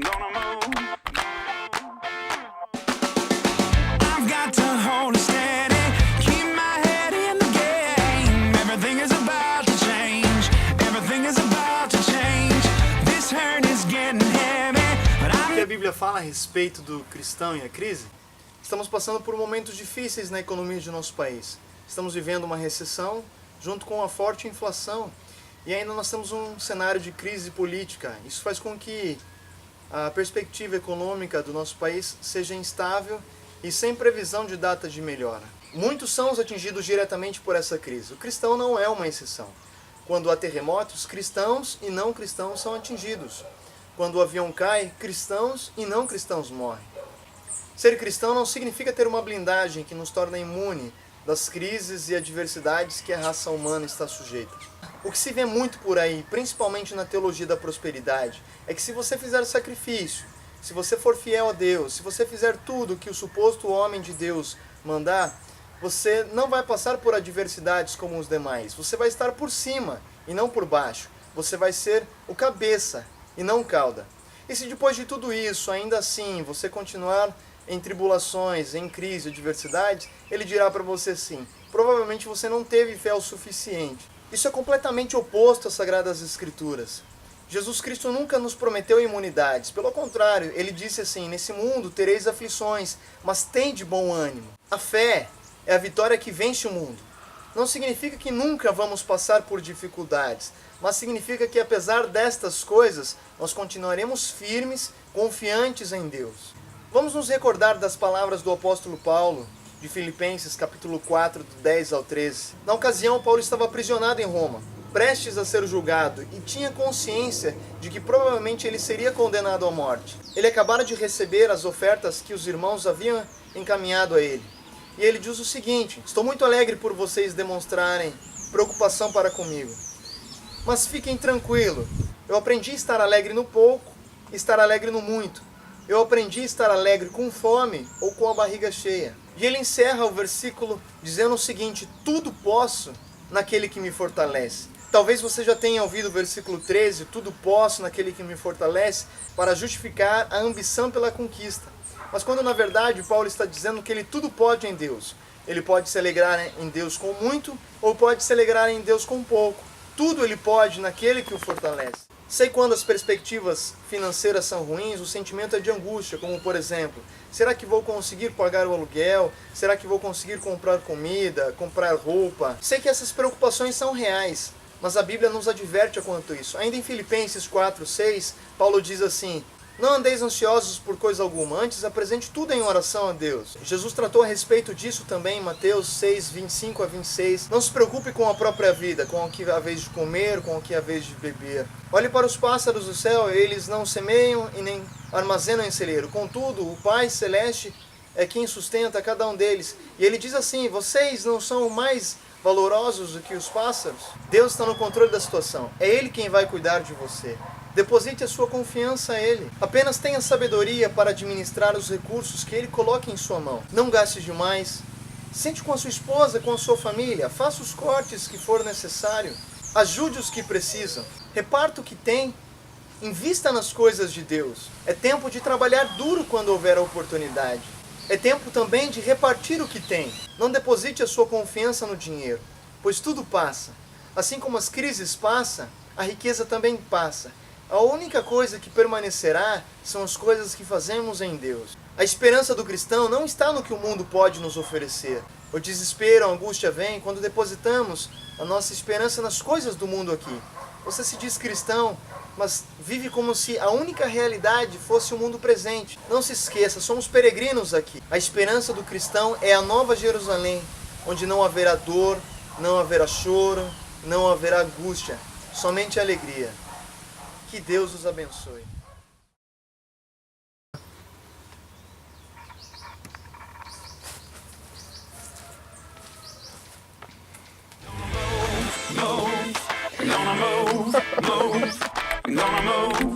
gonna move. I've got to hold it steady, keep my head in the game. Everything is about to change, everything is about to change. This hurt is getting heavy, but O que a Bíblia fala a respeito do cristão e a crise? Estamos passando por momentos difíceis na economia de nosso país. Estamos vivendo uma recessão, junto com uma forte inflação. E ainda nós temos um cenário de crise política. Isso faz com que a perspectiva econômica do nosso país seja instável e sem previsão de data de melhora. Muitos são os atingidos diretamente por essa crise. O cristão não é uma exceção. Quando há terremotos, cristãos e não cristãos são atingidos. Quando o avião cai, cristãos e não cristãos morrem. Ser cristão não significa ter uma blindagem que nos torna imune das crises e adversidades que a raça humana está sujeita. O que se vê muito por aí, principalmente na teologia da prosperidade, é que se você fizer sacrifício, se você for fiel a Deus, se você fizer tudo que o suposto homem de Deus mandar, você não vai passar por adversidades como os demais. Você vai estar por cima e não por baixo. Você vai ser o cabeça e não o cauda. E se depois de tudo isso, ainda assim, você continuar em tribulações, em crise, adversidades, ele dirá para você assim: provavelmente você não teve fé o suficiente. Isso é completamente oposto às Sagradas Escrituras. Jesus Cristo nunca nos prometeu imunidades. Pelo contrário, ele disse assim: nesse mundo tereis aflições, mas tende bom ânimo. A fé é a vitória que vence o mundo. Não significa que nunca vamos passar por dificuldades, mas significa que apesar destas coisas, nós continuaremos firmes, confiantes em Deus. Vamos nos recordar das palavras do apóstolo Paulo, de Filipenses, capítulo 4, do 10 ao 13. Na ocasião, Paulo estava aprisionado em Roma, prestes a ser julgado, e tinha consciência de que provavelmente ele seria condenado à morte. Ele acabara de receber as ofertas que os irmãos haviam encaminhado a ele. E ele diz o seguinte: estou muito alegre por vocês demonstrarem preocupação para comigo. Mas fiquem tranquilos, eu aprendi a estar alegre no pouco e estar alegre no muito. Eu aprendi a estar alegre com fome ou com a barriga cheia. E ele encerra o versículo dizendo o seguinte: tudo posso naquele que me fortalece. Talvez você já tenha ouvido o versículo 13, tudo posso naquele que me fortalece, para justificar a ambição pela conquista. Mas quando na verdade Paulo está dizendo que ele tudo pode em Deus. Ele pode se alegrar em Deus com muito ou pode se alegrar em Deus com pouco. Tudo ele pode naquele que o fortalece. Sei quando as perspectivas financeiras são ruins, o sentimento é de angústia, como por exemplo: será que vou conseguir pagar o aluguel? Será que vou conseguir comprar comida, comprar roupa? Sei que essas preocupações são reais, mas a Bíblia nos adverte quanto a isso. Ainda em Filipenses 4:6, Paulo diz assim: não andeis ansiosos por coisa alguma, antes apresente tudo em oração a Deus. Jesus tratou a respeito disso também em Mateus 6, 25 a 26. Não se preocupe com a própria vida, com o que há vez de comer, com o que há vez de beber. Olhe para os pássaros do céu, eles não semeiam e nem armazenam em celeiro. Contudo, o Pai Celeste é quem sustenta cada um deles. E ele diz assim: vocês não são mais valorosos do que os pássaros? Deus está no controle da situação. É Ele quem vai cuidar de você. Deposite a sua confiança a Ele. Apenas tenha sabedoria para administrar os recursos que Ele coloca em sua mão. Não gaste demais. Sente com a sua esposa, com a sua família. Faça os cortes que for necessário. Ajude os que precisam. Reparta o que tem. Invista nas coisas de Deus. É tempo de trabalhar duro quando houver a oportunidade. É tempo também de repartir o que tem. Não deposite a sua confiança no dinheiro, pois tudo passa. Assim como as crises passam, a riqueza também passa. A única coisa que permanecerá são as coisas que fazemos em Deus. A esperança do cristão não está no que o mundo pode nos oferecer. O desespero, a angústia vem quando depositamos a nossa esperança nas coisas do mundo aqui. Você se diz cristão, mas vive como se a única realidade fosse o mundo presente. Não se esqueça, somos peregrinos aqui. A esperança do cristão é a nova Jerusalém, onde não haverá dor, não haverá choro, não haverá angústia, somente alegria. Que Deus os abençoe. Gonna move, move, gonna move.